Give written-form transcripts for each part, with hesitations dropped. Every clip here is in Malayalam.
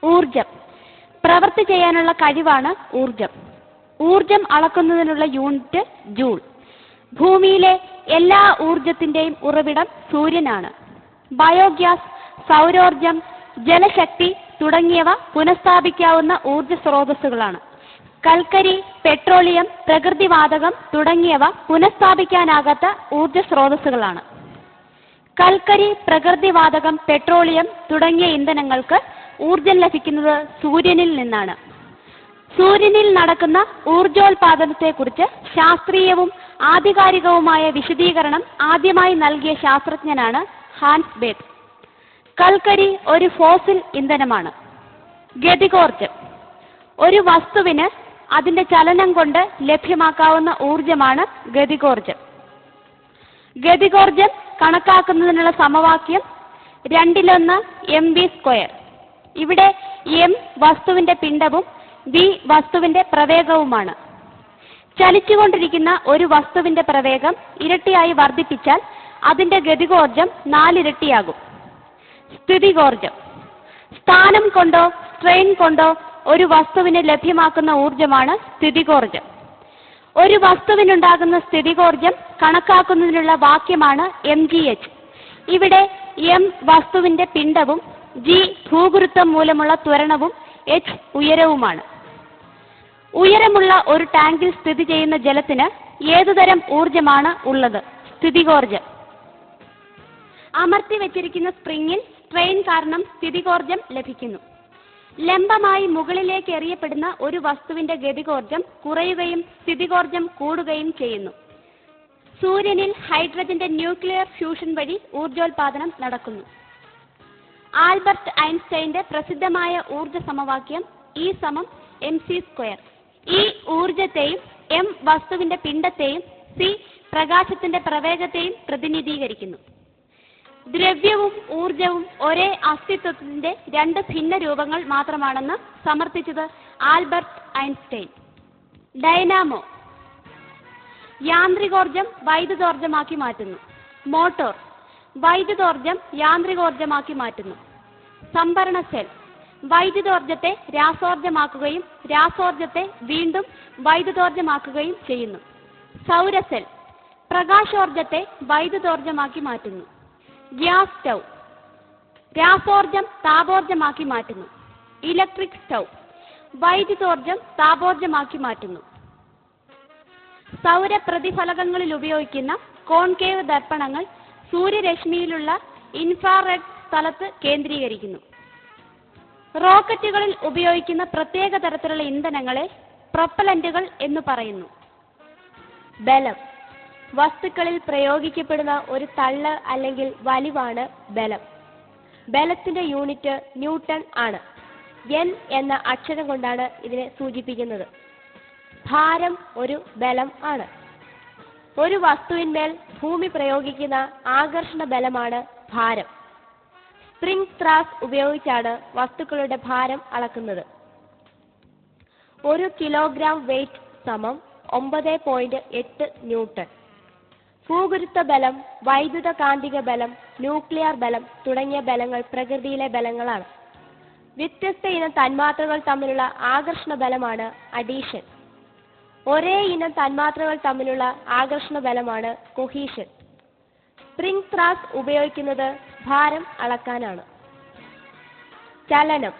ഊർജം. പ്രവൃത്തി ചെയ്യാനുള്ള കഴിവാണ് ഊർജം. ഊർജം അളക്കുന്നതിനുള്ള യൂണിറ്റ് ജൂൾ. ഭൂമിയിലെ എല്ലാ ഊർജത്തിന്റെയും ഉറവിടം സൂര്യനാണ്. ബയോഗ്യാസ്, സൗരോർജം, ജലശക്തി തുടങ്ങിയവ പുനഃസ്ഥാപിക്കാവുന്ന ഊർജ സ്രോതസ്സുകളാണ്. കൽക്കരി, പെട്രോളിയം, പ്രകൃതിവാതകം തുടങ്ങിയവ പുനഃസ്ഥാപിക്കാനാകാത്ത ഊർജ സ്രോതസ്സുകളാണ്. കൽക്കരി, പ്രകൃതിവാതകം, പെട്രോളിയം തുടങ്ങിയ ഇന്ധനങ്ങൾക്ക് ഊർജം ലഭിക്കുന്നത് സൂര്യനിൽ നിന്നാണ്. സൂര്യനിൽ നടക്കുന്ന ഊർജോൽപാദനത്തെക്കുറിച്ച് ശാസ്ത്രീയവും ആധികാരികവുമായ വിശദീകരണം ആദ്യമായി നൽകിയ ശാസ്ത്രജ്ഞനാണ് ഹാൻസ് ബേത്ത്. കൽക്കരി ഒരു ഫോസിൽ ഇന്ധനമാണ്. ഗതികോർജം. ഒരു വസ്തുവിന് അതിന്റെ ചലനം കൊണ്ട് ലഭ്യമാക്കാവുന്ന ഊർജമാണ് ഗതികോർജം. ഗതികോർജം കണക്കാക്കുന്നതിനുള്ള സമവാക്യം 2 mv². ഇവിടെ m വസ്തുവിന്റെ പിണ്ഡവും v വസ്തുവിന്റെ പ്രവേഗവുമാണ്. ചലിച്ചുകൊണ്ടിരിക്കുന്ന ഒരു വസ്തുവിന്റെ പ്രവേഗം ഇരട്ടിയായി വർദ്ധിപ്പിച്ചാൽ അതിന്റെ ഗതികോർജം 4 ഇരട്ടിയാകും. സ്ഥിതികോർജം. സ്ഥാനം കൊണ്ടോ സ്ട്രെയിൻ കൊണ്ടോ ഒരു വസ്തുവിന് ലഭ്യമാക്കുന്ന ഊർജമാണ് സ്ഥിതികോർജം. ഒരു വസ്തുവിനുണ്ടാകുന്ന സ്ഥിതികോർജം കണക്കാക്കുന്നതിനുള്ള വാക്യമാണ് mgh. ഇവിടെ m വസ്തുവിന്റെ പിണ്ഡവും g ഭൂഗുരുത്വം മൂലമുള്ള ത്വരണവും h ഉയരവുമാണ്. ഉയരമുള്ള ഒരു ടാങ്കിൽ സ്ഥിതി ചെയ്യുന്ന ജലത്തിന് ഏതുതരം ഊർജമാണ് ഉള്ളത്? സ്ഥിതികോർജം. അമർത്തി വെച്ചിരിക്കുന്ന സ്പ്രിങ്ങിൽ സ്ട്രെയിൻ കാരണം സ്ഥിതികോർജം ലഭിക്കുന്നു. ലംബമായി മുകളിലേക്ക് എറിയപ്പെടുന്ന ഒരു വസ്തുവിന്റെ ഗതികോർജം കുറയുകയും സ്ഥിതികോർജം കൂടുകയും ചെയ്യുന്നു. സൂര്യനിൽ ഹൈഡ്രജന്റെ ന്യൂക്ലിയർ ഫ്യൂഷൻ വഴി ഊർജോൽപാദനം നടക്കുന്നു. ആൽബർട്ട് ഐൻസ്റ്റൈന്റെ പ്രസിദ്ധമായ ഊർജ സമവാക്യം E = mc². ഈ ഊർജത്തെയും m വസ്തുവിന്റെ പിണ്ഡത്തെയും c പ്രകാശത്തിന്റെ പ്രവേഗത്തെയും പ്രതിനിധീകരിക്കുന്നു. ദ്രവ്യവും ഊർജവും ഒരേ അസ്തിത്വത്തിന്റെ 2 ഭിന്ന രൂപങ്ങൾ മാത്രമാണെന്ന് സമർത്ഥിച്ചത് ആൽബർട്ട് ഐൻസ്റ്റൈൻ. ഡൈനാമോ. യാന്ത്രികോർജം വൈദ്യുതോർജമാക്കി മാറ്റുന്നു. മോട്ടോർ. വൈദ്യുതോർജം യാന്ത്രികോർജമാക്കി മാറ്റുന്നു. സംഭരണ സെൽ. വൈദ്യുതോർജത്തെ രാസോർജമാക്കുകയും രാസോർജത്തെ വീണ്ടും വൈദ്യുതോർജമാക്കുകയും ചെയ്യുന്നു. സൗരസെൽ. പ്രകാശോർജത്തെ വൈദ്യുതോർജമാക്കി മാറ്റുന്നു. Gas stove. രാസോർജം താപോർജമാക്കി മാറ്റുന്നു. Electric stove. വൈദ്യുതോർജം താപോർജമാക്കി മാറ്റുന്നു. സൗരപ്രതിഫലകങ്ങളിൽ ഉപയോഗിക്കുന്ന കോൺകേവ് ദർപ്പണങ്ങൾ സൂര്യരശ്മിയിലുള്ള ഇൻഫ്രാറെഡ് സ്ഥലത്ത് കേന്ദ്രീകരിക്കുന്നു. റോക്കറ്റുകളിൽ ഉപയോഗിക്കുന്ന പ്രത്യേക തരത്തിലുള്ള ഇന്ധനങ്ങളെ പ്രൊപ്പലന്റുകൾ എന്ന് പറയുന്നു. ബലം. വസ്തുക്കളിൽ പ്രയോഗിക്കപ്പെടുന്ന ഒരു തള്ള് അല്ലെങ്കിൽ വലിവാണ് ബലം. ബലത്തിന്റെ യൂണിറ്റ് ന്യൂട്ടൺ ആണ്. N എന്ന അക്ഷരം കൊണ്ടാണ് ഇതിനെ സൂചിപ്പിക്കുന്നത്. ഭാരം ഒരു ബലം ആണ്. ഒരു വസ്തുവിന്മേൽ ഭൂമി പ്രയോഗിക്കുന്ന ആകർഷണ ബലമാണ് ഭാരം. സ്പ്രിംഗ് ത്രാസ് ഉപയോഗിച്ചാണ് വസ്തുക്കളുടെ ഭാരം അളക്കുന്നത്. 1 കിലോഗ്രാം വെയിറ്റ് = 9.8 ന്യൂട്ടൺ. ഭൂഗുരുത്വ ബലം, വൈദ്യുത കാന്തിക ബലം, ന്യൂക്ലിയർ ബലം തുടങ്ങിയ ബലങ്ങൾ പ്രകൃതിയിലെ ബലങ്ങളാണ്. വ്യത്യസ്ത ഇനം തന്മാത്രകൾ തമ്മിലുള്ള ആകർഷണ ബലമാണ് അഡീഷൻ. ഒരേ ഇനം തന്മാത്രകൾ തമ്മിലുള്ള ആകർഷണ ബലമാണ് കൊഹീഷൻ. സ്പ്രിംഗ് ത്രാസ് ഉപയോഗിക്കുന്നത് ഭാരം അളക്കാനാണ്. ചലനം.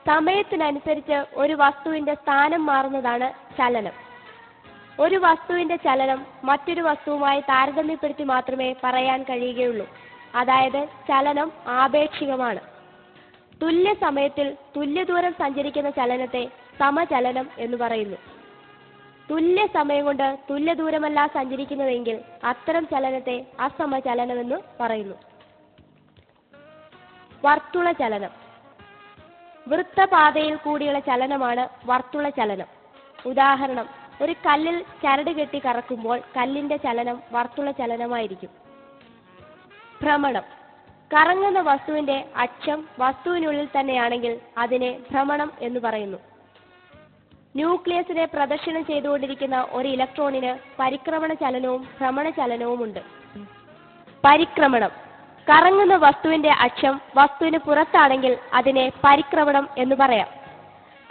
സമയത്തിനനുസരിച്ച് ഒരു വസ്തുവിന്റെ സ്ഥാനം മാറുന്നതാണ് ചലനം. ഒരു വസ്തുവിന്റെ ചലനം മറ്റൊരു വസ്തുവുമായി താരതമ്യപ്പെടുത്തി മാത്രമേ പറയാൻ കഴിയുകയുള്ളൂ. അതായത് ചലനം ആപേക്ഷികമാണ്. തുല്യ സമയത്തിൽ തുല്യദൂരം സഞ്ചരിക്കുന്ന ചലനത്തെ സമചലനം എന്ന് പറയുന്നു. തുല്യ സമയം കൊണ്ട് തുല്യദൂരമല്ല സഞ്ചരിക്കുന്നതെങ്കിൽ അത്തരം ചലനത്തെ അസമചലനമെന്ന് പറയുന്നു. വർത്തുള ചലനം. വൃത്തപാതയിൽ കൂടിയുള്ള ചലനമാണ് വർത്തുള ചലനം. ഉദാഹരണം, ഒരു കല്ലിൽ ചരട് കെട്ടി കറക്കുമ്പോൾ കല്ലിന്റെ ചലനം വർത്തുള ചലനമായിരിക്കും. ഭ്രമണം. കറങ്ങുന്ന വസ്തുവിന്റെ അക്ഷം വസ്തുവിനുള്ളിൽ തന്നെയാണെങ്കിൽ അതിനെ ഭ്രമണം എന്ന് പറയുന്നു. ന്യൂക്ലിയസിനെ പ്രദക്ഷിണം ചെയ്തുകൊണ്ടിരിക്കുന്ന ഒരു ഇലക്ട്രോണിന് പരിക്രമണ ചലനവും ഭ്രമണ ചലനവുമുണ്ട്. പരിക്രമണം. കറങ്ങുന്ന വസ്തുവിന്റെ അക്ഷം വസ്തുവിന് പുറത്താണെങ്കിൽ അതിനെ പരിക്രമണം എന്ന് പറയാം.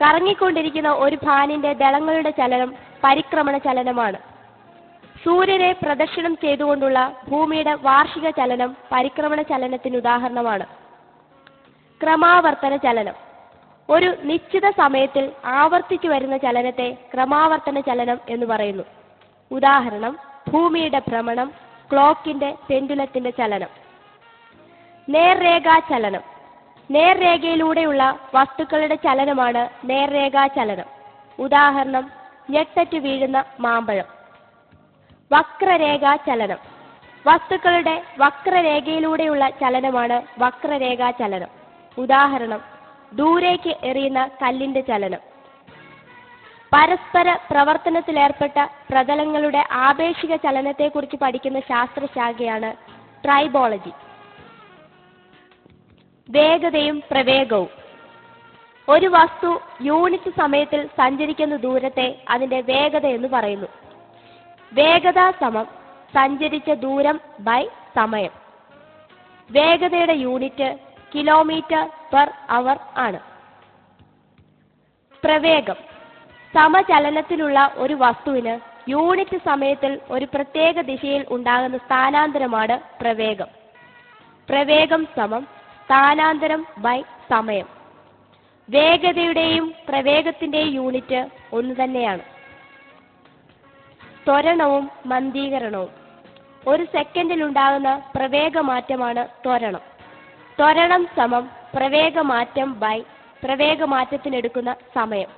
കറങ്ങിക്കൊണ്ടിരിക്കുന്ന ഒരു ഫാനിന്റെ ദളങ്ങളുടെ ചലനം പരിക്രമണ ചലനമാണ്. സൂര്യനെ പ്രദക്ഷിണം ചെയ്തുകൊണ്ടുള്ള ഭൂമിയുടെ വാർഷിക ചലനം പരിക്രമണ ചലനത്തിന് ഉദാഹരണമാണ്. ക്രമാവർത്തന ചലനം. ഒരു നിശ്ചിത സമയത്തിൽ ആവർത്തിച്ചു വരുന്ന ചലനത്തെ ക്രമാവർത്തന ചലനം എന്ന് പറയുന്നു. ഉദാഹരണം ഭൂമിയുടെ ഭ്രമണം, ക്ലോക്കിന്റെ പെൻഡുലത്തിന്റെ ചലനം. നേർരേഖാ ചലനം. നേർരേഖയിലൂടെയുള്ള വസ്തുക്കളുടെ ചലനമാണ് നേർരേഖാ ചലനം. ഉദാഹരണം ഞെട്ടറ്റ് വീഴുന്ന മാമ്പഴം. വക്രരേഖാ ചലനം. വസ്തുക്കളുടെ വക്രരേഖയിലൂടെയുള്ള ചലനമാണ് വക്രരേഖാ ചലനം. ഉദാഹരണം ദൂരേക്ക് എറിയുന്ന കല്ലിന്റെ ചലനം. പരസ്പര പ്രവർത്തനത്തിലേർപ്പെട്ട പ്രതലങ്ങളുടെ ആപേക്ഷിക ചലനത്തെക്കുറിച്ച് പഠിക്കുന്ന ശാസ്ത്രശാഖയാണ് ട്രൈബോളജി. വേഗതയും പ്രവേഗവും. ഒരു വസ്തു യൂണിറ്റ് സമയത്തിൽ സഞ്ചരിക്കുന്ന ദൂരത്തെ അതിന്റെ വേഗത എന്ന് പറയുന്നു. വേഗത സമം സഞ്ചരിച്ച ദൂരം ബൈ സമയം. വേഗതയുടെ യൂണിറ്റ് km/h ആണ്. പ്രവേഗം. സമചലനത്തിലുള്ള ഒരു വസ്തുവിന് യൂണിറ്റ് സമയത്തിൽ ഒരു പ്രത്യേക ദിശയിൽ ഉണ്ടാകുന്ന സ്ഥാനാന്തരമാണ് പ്രവേഗം. പ്രവേഗം സമം സ്ഥാനാന്തരം ബൈ സമയം. വേഗതയുടെയും പ്രവേഗത്തിന്റെയും യൂണിറ്റ് ഒന്ന് തന്നെയാണ്. ത്വരണവും മന്ദീകരണവും. ഒരു സെക്കൻഡിൽ ഉണ്ടാകുന്ന പ്രവേഗമാറ്റമാണ് ത്വരണം. ത്വരണം സമം പ്രവേഗമാറ്റം ബൈ പ്രവേഗമാറ്റത്തിനെടുക്കുന്ന സമയം.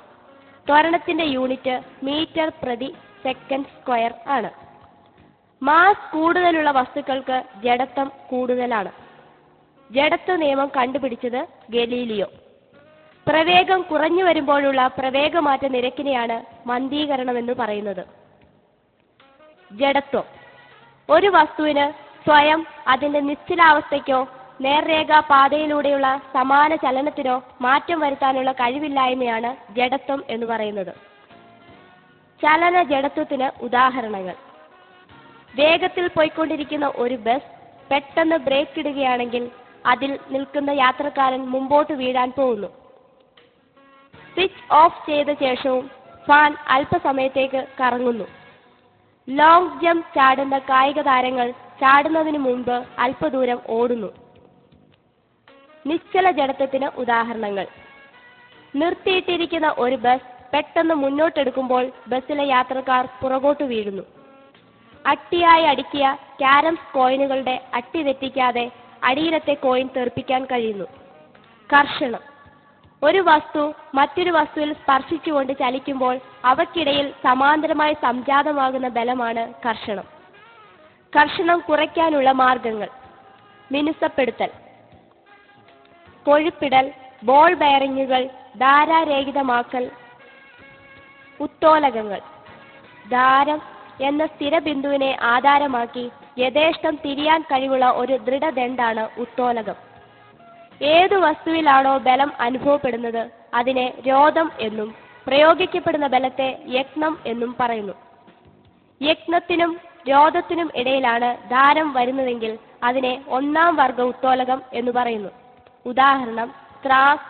ത്വരണത്തിന്റെ യൂണിറ്റ് മീറ്റർ/സെക്കൻഡ് സ്ക്വയർ ആണ്. മാസ് കൂടുതലുള്ള വസ്തുക്കൾക്ക് ജഡത്വം കൂടുതലാണ്. ജഡത്വ നിയമം കണ്ടുപിടിച്ചത് ഗലീലിയോ. പ്രവേഗം കുറഞ്ഞു വരുമ്പോഴുള്ള പ്രവേഗമാറ്റ നിരക്കിനെയാണ് മന്ദീകരണം എന്ന് പറയുന്നത്. ജഡത്വം. ഒരു വസ്തുവിന് സ്വയം അതിന്റെ നിശ്ചലാവസ്ഥയ്ക്കോ നേർരേഖാ പാതയിലൂടെയുള്ള സമാന ചലനത്തിനോ മാറ്റം വരുത്താനുള്ള കഴിവില്ലായ്മയാണ് ജഡത്വം എന്ന് പറയുന്നത്. ചലന ജഡത്വത്തിന് ഉദാഹരണങ്ങൾ. വേഗത്തിൽ പോയിക്കൊണ്ടിരിക്കുന്ന ഒരു ബസ് പെട്ടെന്ന് ബ്രേക്ക് ഇടുകയാണെങ്കിൽ അതിൽ നിൽക്കുന്ന യാത്രക്കാരൻ മുമ്പോട്ട് വീഴാൻ പോകുന്നു. സ്വിച്ച് ഓഫ് ചെയ്ത ശേഷവും ഫാൻ അല്പസമയത്തേക്ക് കറങ്ങുന്നു. ലോങ് ജമ്പ് ചാടുന്ന കായിക താരങ്ങൾ ചാടുന്നതിന് മുൻപ് അല്പദൂരം ഓടുന്നു. നിശ്ചല ജഡത്വത്തിന് ഉദാഹരണങ്ങൾ. നിർത്തിയിട്ടിരിക്കുന്ന ഒരു ബസ് പെട്ടെന്ന് മുന്നോട്ടെടുക്കുമ്പോൾ ബസ്സിലെ യാത്രക്കാർ പുറകോട്ട് വീഴുന്നു. അട്ടിയായി അടുക്കിയ ക്യാരംസ് കോയിനുകളുടെ അട്ടി തെറ്റിക്കാതെ അടിയിലത്തെ കോയിൻ തെറിപ്പിക്കാൻ കഴിയുന്നു. കർഷണം. ഒരു വസ്തു മറ്റൊരു വസ്തുവിൽ സ്പർശിച്ചുകൊണ്ട് ചലിക്കുമ്പോൾ അവയ്ക്കിടയിൽ സമാന്തരമായി സംജാതമാകുന്ന ബലമാണ് കർഷണം. കർഷണം കുറയ്ക്കാനുള്ള മാർഗങ്ങൾ. മിനുസപ്പെടുത്തൽ, കൊഴുപ്പിടൽ, ബോൾ ബെയറിങ്ങുകൾ, ധാരാരഹിതമാക്കൽ. ഉത്തോലകങ്ങൾ. ധാരം എന്ന സ്ഥിരബിന്ദുവിനെ ആധാരമാക്കി യഥേഷ്ടം തിരിയാൻ കഴിവുള്ള ഒരു ദൃഢദണ്ഡാണ് ഉത്തോലകം. ഏതു വസ്തുവിലാണോ ബലം അനുഭവപ്പെടുന്നത് അതിനെ രോധം എന്നും പ്രയോഗിക്കപ്പെടുന്ന ബലത്തെ യത്നം എന്നും പറയുന്നു. യത്നത്തിനും രോധത്തിനും ഇടയിലാണ് ധാരം വരുന്നതെങ്കിൽ അതിനെ ഒന്നാം വർഗ ഉത്തോലകം എന്ന് പറയുന്നു. ഉദാഹരണം ത്രാസ്,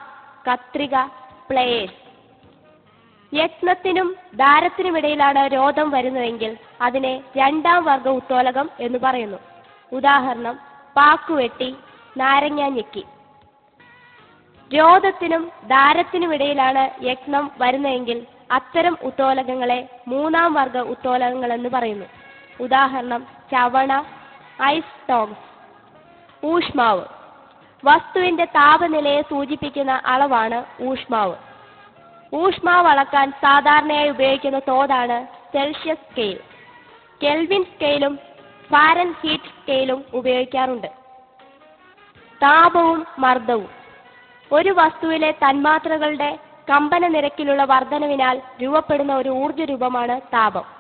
കത്രിക, പ്ലേയേഴ്സ്. യത്നത്തിനും ധാരത്തിനുമിടയിലാണ് രോധം വരുന്നതെങ്കിൽ അതിനെ രണ്ടാം വർഗ ഉത്തോലകം എന്ന് പറയുന്നു. ഉദാഹരണം പാക്കുവെട്ടി, നാരങ്ങ ഞെക്കി. രോധത്തിനും ധാരത്തിനുമിടയിലാണ് യത്നം വരുന്നതെങ്കിൽ അത്തരം ഉത്തോലകങ്ങളെ മൂന്നാം വർഗ ഉത്തോലകങ്ങൾ എന്ന് പറയുന്നു. ഉദാഹരണം ചവണ, ഐസ് ടോങ്സ്. ഊഷ്മാവ്. വസ്തുവിന്റെ താപനിലയെ സൂചിപ്പിക്കുന്ന അളവാണ് ഊഷ്മാവ്. ഊഷ്മാവ് അളക്കാൻ സാധാരണയായി ഉപയോഗിക്കുന്ന തോതാണ് സെൽഷ്യസ് സ്കെയിൽ. കെൽവിൻ സ്കെയിലും ഫാരൻഹീറ്റ് സ്കെയിലും ഉപയോഗിക്കാറുണ്ട്. താപവും മർദ്ദവും. ഒരു വസ്തുവിലെ തന്മാത്രകളുടെ കമ്പന നിരക്കിലുള്ള വർധനവിനാൽ രൂപപ്പെടുന്ന ഒരു ഊർജ്ജ രൂപമാണ് താപം.